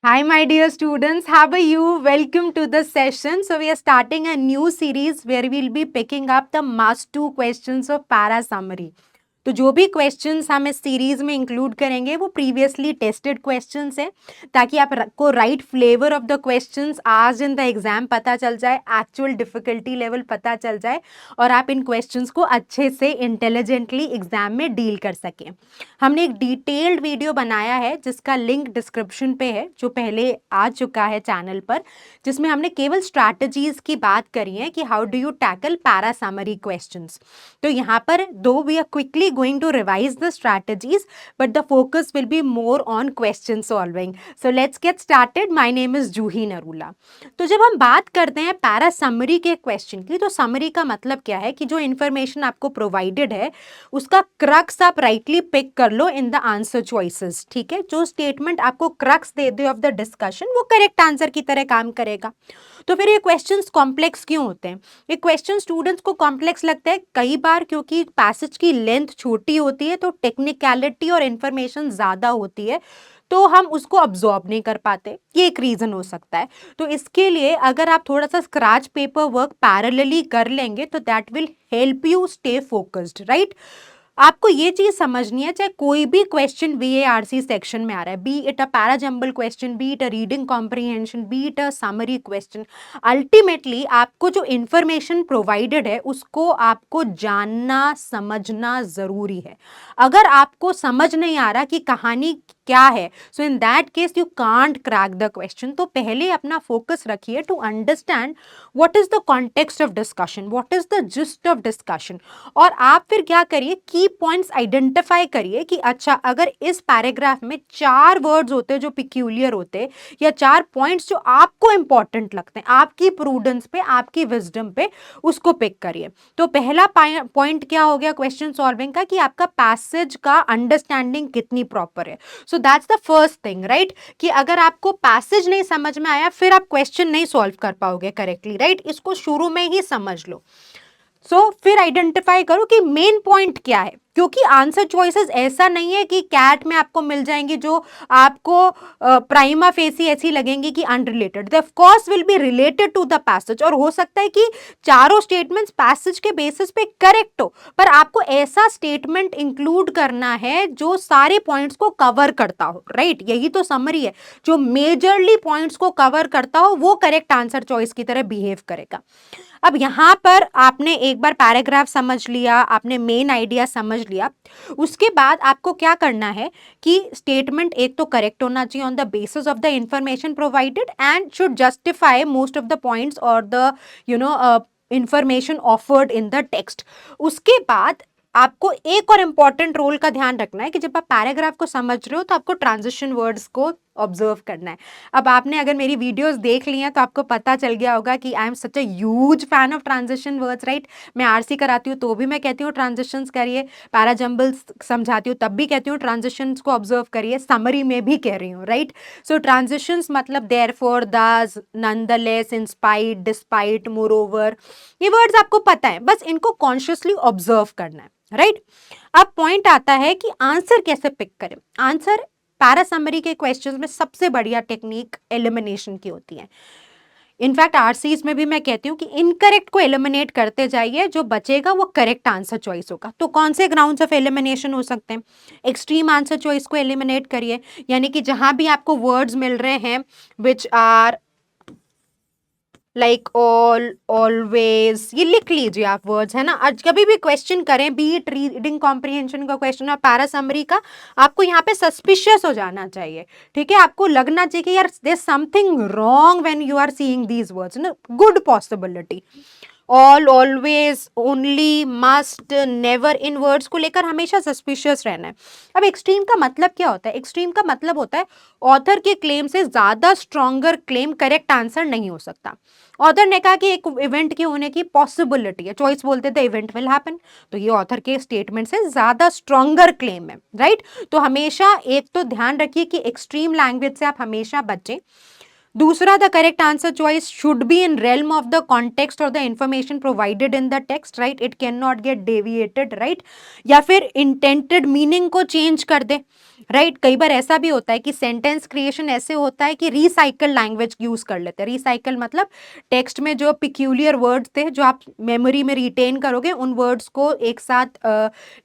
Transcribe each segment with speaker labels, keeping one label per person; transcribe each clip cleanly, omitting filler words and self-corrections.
Speaker 1: Hi, my dear students. How are you? Welcome to the session. So, we are starting a new series where we'll be picking up the must do questions of para summary. तो जो भी questions हम इस series में include करेंगे वो previously tested questions हैं ताकि आपको right flavour of the questions आज इन द एग्जाम पता चल जाए, एक्चुअल डिफिकल्टी लेवल पता चल जाए और आप इन क्वेश्चंस को अच्छे से इंटेलिजेंटली एग्जाम में डील कर सकें। हमने एक डिटेल्ड वीडियो बनाया है जिसका लिंक डिस्क्रिप्शन पे है, जो पहले आ चुका है चैनल पर, जिसमें हमने केवल स्ट्रैटेजीज की बात करी है कि how do you tackle para summary questions. तो यहाँ पर दो we are quickly going to revise the strategies, but the focus will be more on question solving. So let's get started. My name is Juhi Narula. तो जब हम बात करते हैं पैरा समरी के क्वेश्चन की, तो समरी का मतलब क्या है कि जो इन्फॉर्मेशन आपको प्रोवाइडेड है उसका क्रक्स आप राइटली पिक कर लो इन द आंसर चॉइसेस। ठीक है, जो स्टेटमेंट आपको crux they they of the discussion वो करेक्ट आंसर की तरह काम करेगा। तो फिर ये क्वेश्चंस कॉम्प्लेक्स क्यों होते हैं? ये क्वेश्चन स्टूडेंट्स को कॉम्प्लेक्स लगता है कई बार क्योंकि पैसेज की लेंथ छोटी होती है, तो टेक्निकलिटी और इन्फॉर्मेशन ज़्यादा होती है, तो हम उसको अब्जॉर्ब नहीं कर पाते। ये एक रीज़न हो सकता है। तो इसके लिए अगर आप थोड़ा सा स्क्रैच पेपर वर्क पैरेलली कर लेंगे तो that will help you stay focused, right. आपको ये चीज समझनी है, चाहे कोई भी क्वेश्चन VARC सेक्शन में आ रहा है, B it a parajumble question, B it a reading comprehension, B it a summary question, ultimately आपको जो इंफॉर्मेशन प्रोवाइडेड है उसको आपको जानना समझना जरूरी है। अगर आपको समझ नहीं आ रहा कि कहानी क्या है, so in that case you can't crack the question. तो पहले अपना फोकस रखिए to understand what is the context of discussion, what is the gist of discussion. और आप फिर क्या करिए, की पॉइंट्स आइडेंटिफाई करिए कि अच्छा अगर इस पैराग्राफ में 4 वर्ड्स होते जो पिक्यूलियर होते या 4 पॉइंट्स जो आपको इंपॉर्टेंट लगते हैं आपकी प्रूडेंस पे, आपकी विजडम पे, उसको पिक करिए। तो पहला पॉइंट क्या हो गया क्वेश्चन सॉल्विंग का कि आपका पैसेज का अंडरस्टैंडिंग कितनी प्रॉपर है। So that's the first thing, right, कि अगर आपको पैसेज नहीं समझ में आया फिर आप क्वेश्चन नहीं सॉल्व कर पाओगे करेक्टली, राइट। इसको शुरू में ही समझ लो। फिर आइडेंटिफाई करो कि मेन पॉइंट क्या है, क्योंकि आंसर चॉइसेस ऐसा नहीं है कि कैट में आपको मिल जाएंगी जो आपको प्राइमा फेसी ऐसी लगेंगी कि unrelated. They of course will be related to the passage, और हो सकता है कि चारों स्टेटमेंट्स पैसेज के बेसिस पे करेक्ट हो, पर आपको ऐसा स्टेटमेंट इंक्लूड करना है जो सारे पॉइंट्स को कवर करता हो, राइट। यही तो समरी है, जो मेजरली पॉइंट्स को कवर करता हो वो करेक्ट आंसर चॉइस की तरह बिहेव करेगा। अब यहां पर आपने एक बार पैराग्राफ समझ लिया, आपने मेन आइडिया समझ लिया, उसके बाद आपको क्या करना है कि स्टेटमेंट एक तो करेक्ट होना चाहिए on the basis of the information provided and should justify most of the points और the information offered in the text. उसके बाद आपको एक और इंपॉर्टेंट रोल का ध्यान रखना है कि जब आप पैराग्राफ को समझ रहे हो तो आपको ट्रांजिशन वर्ड्स को ऑब्जर्व करना है। अब आपने अगर मेरी वीडियोस देख ली हैं तो आपको पता चल गया होगा कि I am such a huge fan of transition words, right. मैं आरसी कराती हूँ तो भी मैं कहती हूँ ट्रांजिशंस करिए, पैराजंबल्स समझाती हूँ तब भी कहती हूँ ट्रांजिशंस को ऑब्जर्व करिए, समरी में भी कह रही हूँ, राइट। सो ट्रांजिशंस मतलब देयरफॉर, दस, nonetheless, in spite, despite, moreover, ये वर्ड्स आपको पता है, बस इनको कॉन्शियसली ऑब्जर्व करना है, राइट। अब पॉइंट आता है कि आंसर कैसे पिक करें। आंसर पैरा समरी के क्वेश्चंस में सबसे बढ़िया टेक्निक एलिमिनेशन की होती है। इनफैक्ट आरसीज में भी मैं कहती हूँ कि इनकरेक्ट को एलिमिनेट करते जाइए, जो बचेगा वो करेक्ट आंसर चॉइस होगा। तो कौन से ग्राउंड्स ऑफ एलिमिनेशन हो सकते हैं? एक्सट्रीम आंसर चॉइस को एलिमिनेट करिए, यानी कि जहां भी आपको वर्ड्स मिल रहे हैं which are like all, always, ये लिख लीजिए आप वर्ड्स, है ना। आज कभी भी क्वेश्चन करें, बी इट रीडिंग कॉम्प्रिहेंशन का क्वेश्चन और पैरा समरी का, आपको यहाँ पे सस्पिशियस हो जाना चाहिए, ठीक है। आपको लगना चाहिए कि यार there something wrong when you are seeing these words, ना, good possibility. All, always, only, must, never, इन वर्ड्स को लेकर हमेशा सस्पिशियस रहना है। अब एक्सट्रीम का मतलब क्या होता है? एक्सट्रीम का मतलब होता है ऑथर के क्लेम से ज्यादा स्ट्रॉन्गर क्लेम करेक्ट आंसर नहीं हो सकता। ऑथर ने कहा कि एक इवेंट के होने की पॉसिबिलिटी है, चॉइस बोलते थे इवेंट विल हैपन, तो ये ऑथर के स्टेटमेंट से ज्यादा स्ट्रॉन्गर क्लेम है, राइट। तो हमेशा एक तो ध्यान रखिए कि एक्सट्रीम लैंग्वेज से आप हमेशा बचें। दूसरा, the correct answer choice should be in realm of the context or the information provided in the text, right? It cannot get deviated, right? या फिर intended meaning को change कर दे, राइट? कई बार ऐसा भी होता है कि सेंटेंस क्रिएशन ऐसे होता है कि रिसाइकल लैंग्वेज यूज कर लेते हैं। रिसाइकल मतलब टेक्स्ट में जो पिक्यूलियर वर्ड्स थे जो आप मेमोरी में रिटेन करोगे, उन वर्ड्स को एक साथ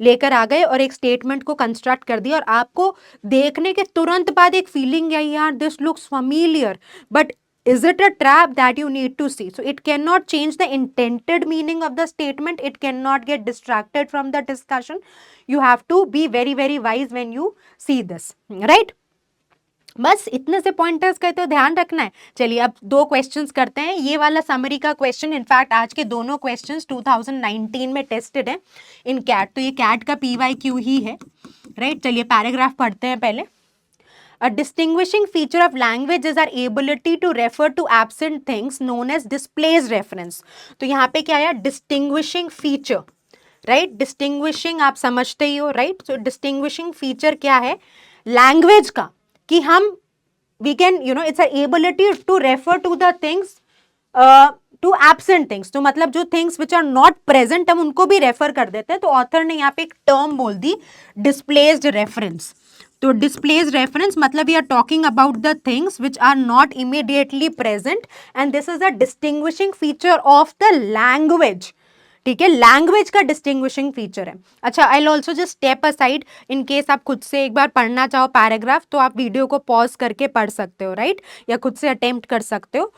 Speaker 1: लेकर आ गए और एक स्टेटमेंट को कंस्ट्रक्ट कर दिया, और आपको देखने के तुरंत बाद एक फीलिंग आई, यार this looks familiar, but is it a trap that you need to see? So it cannot change the intended meaning of the statement. It cannot get distracted from the discussion. You have to be very very wise when you see this, right? बस इतने से pointers का तो ध्यान रखना है। चलिए अब दो क्वेश्चंस करते हैं। ये वाला समरी का क्वेश्चन, इनफैक्ट आज के दोनों क्वेश्चंस 2019 में टेस्टेड है इन कैट, तो ये कैट का PYQ ही है, राइट? चलिए पैराग्राफ पढ़ते हैं पहले। A distinguishing feature of language is our ability to refer to absent things known as displaced reference. तो यहाँ पे क्या है? Distinguishing feature, right? Distinguishing आप समझते ही हो, right? So distinguishing feature क्या है? Language का, कि हम we can, you know, it's our ability to refer to the things to absent things. तो मतलब जो things which are not present हम उनको भी रेफर कर देते हैं। तो ऑथर ने यहाँ पे एक टर्म बोल दी, displaced reference. तो displaced reference मतलब we are talking about the things which are not immediately present, and this is a distinguishing feature of the language. ठीक है, लैंग्वेज का डिस्टिंग्विशिंग फीचर है। अच्छा, I also just step aside, in case आप खुद से एक बार पढ़ना चाहो पैराग्राफ, तो आप वीडियो को पॉज करके पढ़ सकते हो, राइट? या खुद से अटेम्प्ट कर सकते हो।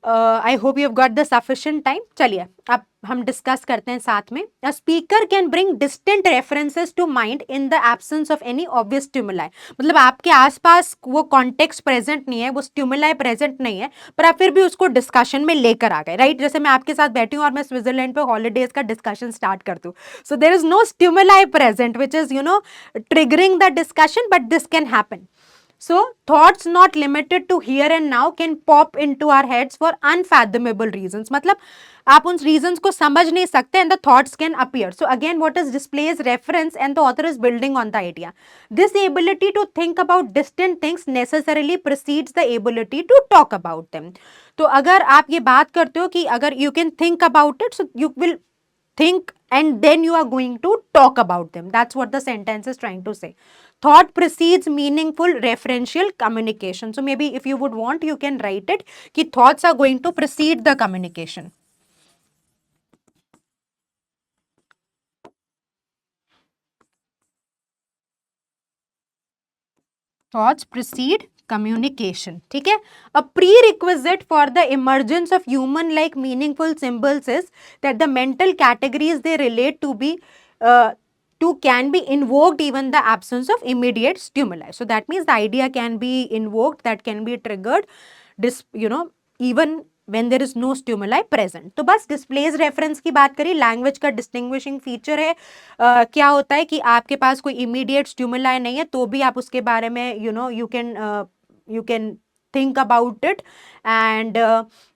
Speaker 1: I hope you have got the sufficient time. चलिए अब हम डिस्कस करते हैं साथ में। A speaker can bring distant references to mind in the absence of any obvious stimuli. मतलब आपके आसपास वो कॉन्टेक्स्ट प्रेजेंट नहीं है, वो स्टिमुलाई प्रेजेंट नहीं है, पर आप फिर भी उसको डिस्कशन में लेकर आ गए, राइट? जैसे मैं आपके साथ बैठी हूँ और मैं स्विट्जरलैंड पे हॉलीडेज का डिस्कशन स्टार्ट कर दूँ, so there is no stimuli present which is, you know, triggering the discussion, but this can happen. So, thoughts not limited to here and now can pop into our heads for unfathomable reasons. मतलब आप उन reasons को समझ नहीं सकते and the thoughts can appear. So, again, what is displays reference and the author is building on the idea. This ability to think about distant things necessarily precedes the ability to talk about them. तो अगर आप ये बात करते हो कि अगर you can think about it, so you will think and then you are going to talk about them. That's what the sentence is trying to say. Thought precedes meaningful referential communication. So maybe if you would want, you can write it कि thoughts are going to precede the communication. Thoughts precede communication. ठीक है? A prerequisite for the emergence of human-like meaningful symbols is that the mental categories they relate to be to can be invoked even the absence of immediate stimuli. So that means the idea can be invoked, that can be triggered, you know, even when there is no stimuli present. तो बस displace reference की बात करी, language का distinguishing feature है। क्या होता है कि आपके पास कोई इमीडिएट स्टिमुलाई नहीं है तो भी आप उसके बारे में you can think about it, and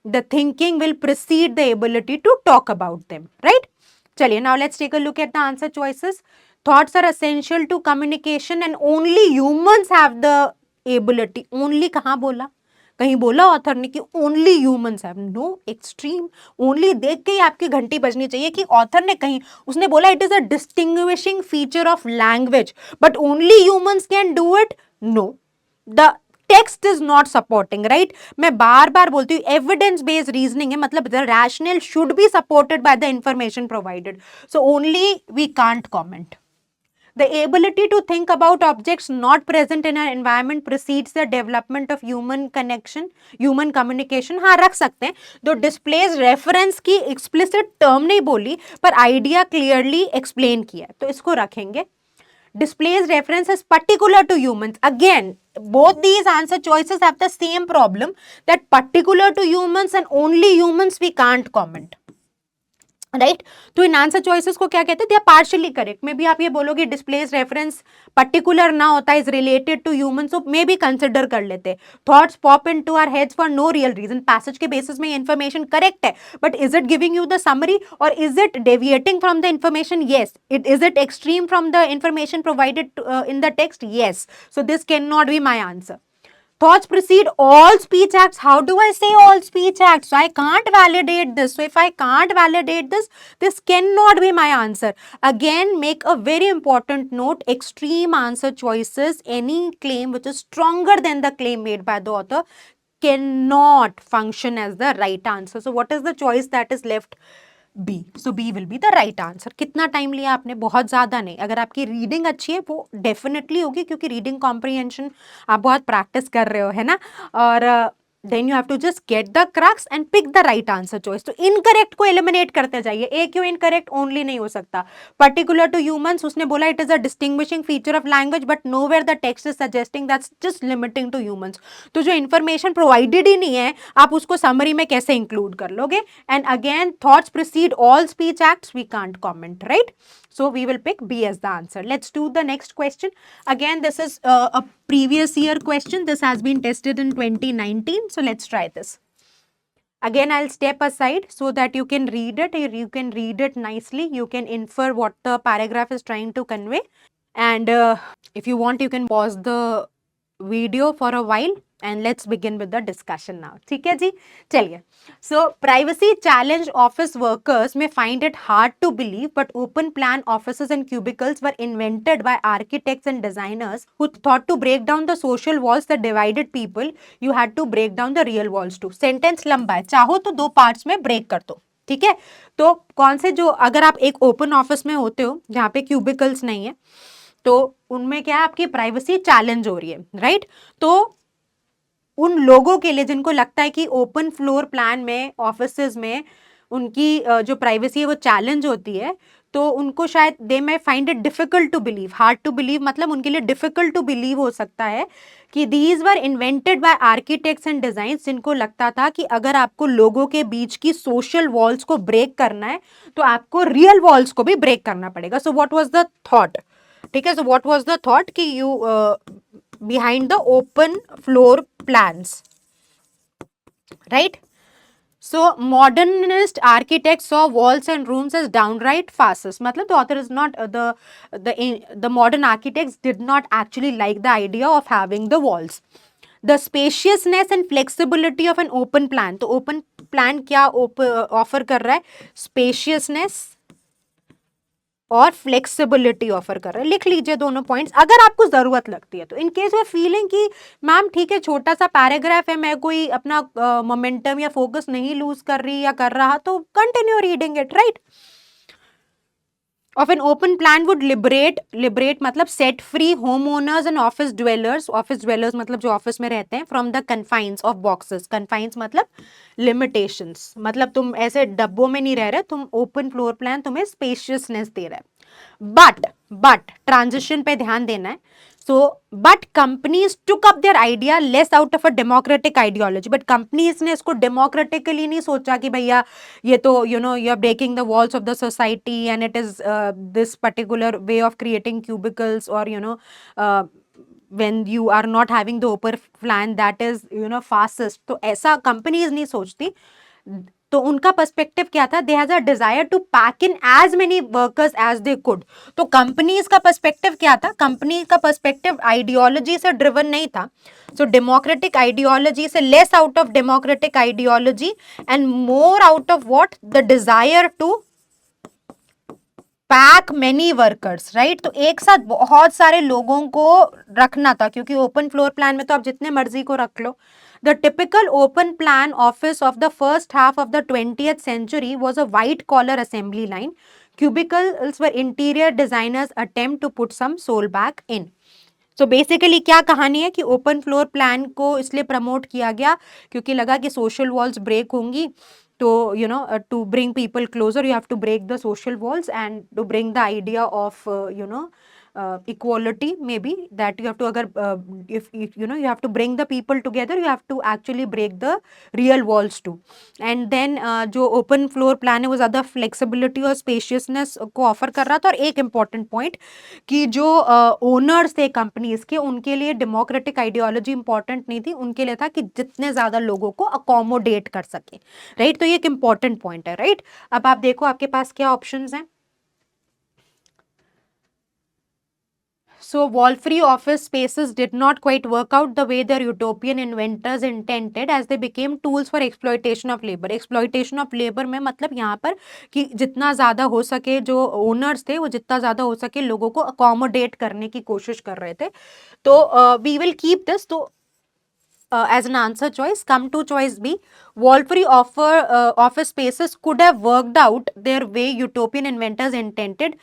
Speaker 1: the thinking will precede the ability to talk about them, right? चलिए, now let's take a look at the answer choices. Thoughts are essential to communication and only humans have the ability. Only कहाँ बोला? कहीं बोला author ने कि only humans have? No, extreme. Only देख के ही आपकी घंटी बजनी चाहिए कि ऑथर ने कहीं, उसने बोला it is a distinguishing feature of language, but only humans can do it? No, the text is not supporting, right? मैं बार बार बोलती हूँ एविडेंस बेस्ड रीजनिंग है, मतलब the rational should be supported by the information provided, so only we can't comment. The ability to think about objects not present in an environment precedes the development of human connection, human communication. हाँ, रख सकते हैं, तो displays reference की explicit term नहीं बोली, पर idea clearly explain किया, तो इसको रखेंगे. Displays reference is particular to humans. Again, both these answer choices have the same problem, that particular to humans and only humans we can't comment. Right? तो इन answer choices को क्या कहते हैं? They are partially correct. Maybe आप ये बोलोगे displace reference particular ना होता, is related to human, so maybe consider कर लेते. Thoughts pop into our heads for no real reason. Passage के बेसिस में ये इन्फॉर्मेशन करेक्ट है, but is it giving you the summary और is it deviating from the information? Yes. Is it extreme from the information provided in the text? Yes. So this can not be my answer. Thoughts precede all speech acts. How do I say all speech acts? So I can't validate this. So if I can't validate this, this cannot be my answer. Again, make a very important note. Extreme answer choices, any claim which is stronger than the claim made by the author, cannot function as the right answer. So what is the choice that is left? B. So B will be the right answer. कितना time लिया आपने? बहुत ज़्यादा नहीं. अगर आपकी reading अच्छी है वो डेफिनेटली होगी, क्योंकि रीडिंग कॉम्प्रिहेंशन आप बहुत प्रैक्टिस कर रहे हो, है ना. और then you have to just get the crux and pick the right answer choice. तो इनकरेक्ट को एलिमिनेट करते जाइए. ए क्यों इनकरेक्ट ओनली नहीं हो सकता. पर्टिकुलर टू ह्यूमंस, उसने बोला it is a distinguishing feature of language, but nowhere the text is suggesting that's just limiting to humans. तो जो इन्फॉर्मेशन प्रोवाइडेड ही नहीं है, आप उसको समरी में कैसे इंक्लूड कर लोगे. And again, thoughts precede all speech acts, we can't comment, right. So we will pick B as the answer. Let's do the next question. Again, this is a previous year question. This has been tested in 2019. So let's try this. Again, I'll step aside so that you can read it. You can read it nicely. You can infer what the paragraph is trying to convey. And if you want, you can pause the video for a while and let's begin with the discussion now. ठीक है जी, चलिए. So privacy challenge office workers may find it hard to believe, but open plan offices and cubicles were invented by architects and designers who thought to break down the social walls that divided people. You had to break down the real walls too. Sentence लंबा है, चाहो तो दो parts में break कर दो. ठीक है. तो कौन से, जो अगर आप एक ओपन ऑफिस में होते हो जहाँ पे क्यूबिकल्स नहीं है, तो उनमें क्या है, आपकी प्राइवेसी चैलेंज हो रही है, राइट. तो उन लोगों के लिए जिनको लगता है कि ओपन फ्लोर प्लान में ऑफिसेज में उनकी जो प्राइवेसी है वो चैलेंज होती है, तो उनको शायद they may find it difficult to believe. Hard to believe मतलब उनके लिए डिफिकल्ट टू बिलीव हो सकता है कि these were invented by architects and designs, जिनको लगता था कि अगर आपको लोगों के बीच की सोशल वॉल्स को ब्रेक करना है तो आपको रियल वॉल्स को भी ब्रेक करना पड़ेगा. So what was the thought? ठीक है. So what was the thought कि you behind the open floor plans, right? So modernist architects saw walls and rooms as downright farces. Matlab the author is not the modern architects did not actually like the idea of having the walls. The spaciousness and flexibility of an open plan. तो open plan क्या offer कर रहा है? Spaciousness और flexibility offer कर रहा है. लिख लीजिए दोनों पॉइंट्स अगर आपको जरूरत लगती है तो. इन केस यू फीलिंग कि मैम ठीक है छोटा सा पैराग्राफ है, मैं कोई अपना मोमेंटम या फोकस नहीं लूज कर रही या कर रहा, तो continue reading it, right. of an open plan would liberate मतलब set free homeowners and office dwellers मतलब जो ऑफिस में रहते हैं from the confines of boxes. confines मतलब limitations, मतलब तुम ऐसे डब्बों में नहीं रह रहे, तुम open floor plan तुम्हें spaciousness दे रहा है. but transition पे ध्यान देना है. So, but companies took up their idea less out of a democratic ideology. But companies ने इसको democratically नहीं सोचा कि भैया ये तो you know you are breaking the walls of the society and it is this particular way of creating cubicles or you know when you are not having the open plan that is you know fastest. तो ऐसा companies नहीं सोचती. तो उनका perspective क्या था? They has a desire to pack in as many workers as they could. तो companies का पर्सपेक्टिव क्या था? कंपनी का पर्सपेक्टिव आइडियोलॉजी से ड्रिवन नहीं था. सो डेमोक्रेटिक आइडियोलॉजी से less out of democratic ideology and more out of what? The desire to pack many workers, right. तो एक साथ बहुत सारे लोगों को रखना था, क्योंकि ओपन फ्लोर प्लान में तो आप जितने मर्जी को रख लो. The typical open plan office of the first half of the 20th century was a white collar assembly line. Cubicles were interior designers' attempt to put some soul back in. So basically क्या कहानी है कि open floor plan को इसलिए promote किया गया क्योंकि लगा कि सोशल वॉल्स ब्रेक होंगी. तो you know to bring people closer you have to break the social walls and to bring the idea of you know equality maybe that you have to agar if you know you have to bring the people together you have to actually break the real walls too. and then जो open floor plan है वो ज़्यादा flexibility और spaciousness को offer कर रहा था. और एक important point कि जो owners थे companies के उनके लिए democratic ideology important नहीं थी. उनके लिए था कि जितने ज़्यादा लोगों को accommodate कर सके, right. तो ये एक important point है, right. अब आप देखो आपके पास क्या options हैं. So wall-free office spaces did not quite work out the way their utopian inventors intended as they became tools for exploitation of labor. Exploitation of labor में मतलब यहाँ पर कि जितना ज़्यादा हो सके जो ओनर्स थे वो जितना ज़्यादा हो सके लोगों को अकोमोडेट करने की कोशिश कर रहे थे. तो we will keep this. तो as an answer choice, come to choice B. Wall-free office spaces could have worked out their way utopian inventors intended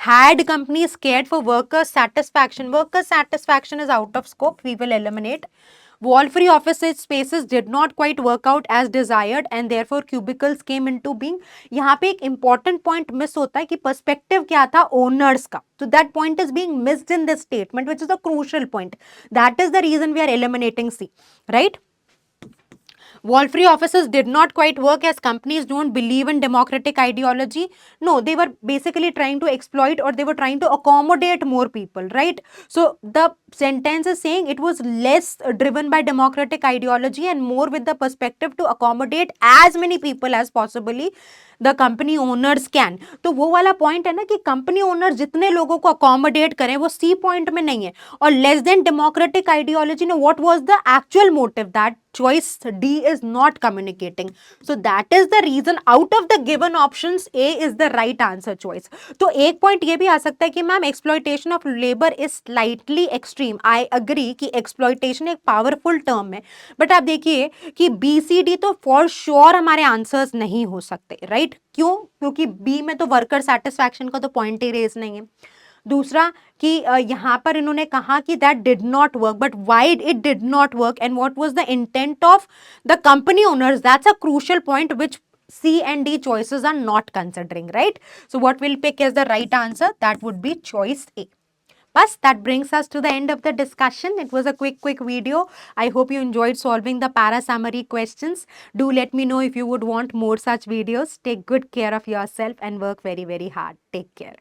Speaker 1: had companies cared for workers' satisfaction. Workers' satisfaction is out of scope. We will eliminate. Wall-free office spaces did not quite work out as desired and therefore cubicles came into being. यहाँ पे एक important point miss होता है कि perspective क्या था owners का. So that point is being missed in this statement, which is a crucial point. That is the reason we are eliminating C, right? Wall-free offices did not quite work as companies don't believe in democratic ideology. No, they were basically trying to exploit or they were trying to accommodate more people, right? So the sentence is saying it was less driven by democratic ideology and more with the perspective to accommodate as many people as possibly the company owners can. तो वो वाला point है ना कि company owner जितने लोगों को accommodate करें वो सी पॉइंट में नहीं है. और लेस देन डेमोक्रेटिक आइडियोलॉजी ने what was the actual motive that choice D is not communicating. So that is the reason out of the given options A is the right answer choice. तो एक point ये भी आ सकता है कि ma'am exploitation of labour is slightly extreme. I agree कि exploitation एक powerful term है, बट आप देखिए कि BCD तो फॉर श्योर हमारे आंसर्स नहीं हो सकते, राइट? क्यों? क्योंकि बी में तो वर्कर सेटिस्फैक्शन का तो पॉइंट ही रेज नहीं है. दूसरा कि यहाँ पर इन्होंने कहा कि that did not work, but why it did not work and what was the intent of the company owners, that's a crucial point which C and D choices are not considering, right? So what we'll pick as the right answer, that would be choice A. Bas, that brings us to the end of the discussion. It was a quick video. I hope you enjoyed solving the para summary questions. Do let me know if you would want more such videos. Take good care of yourself and work very, very hard. Take care.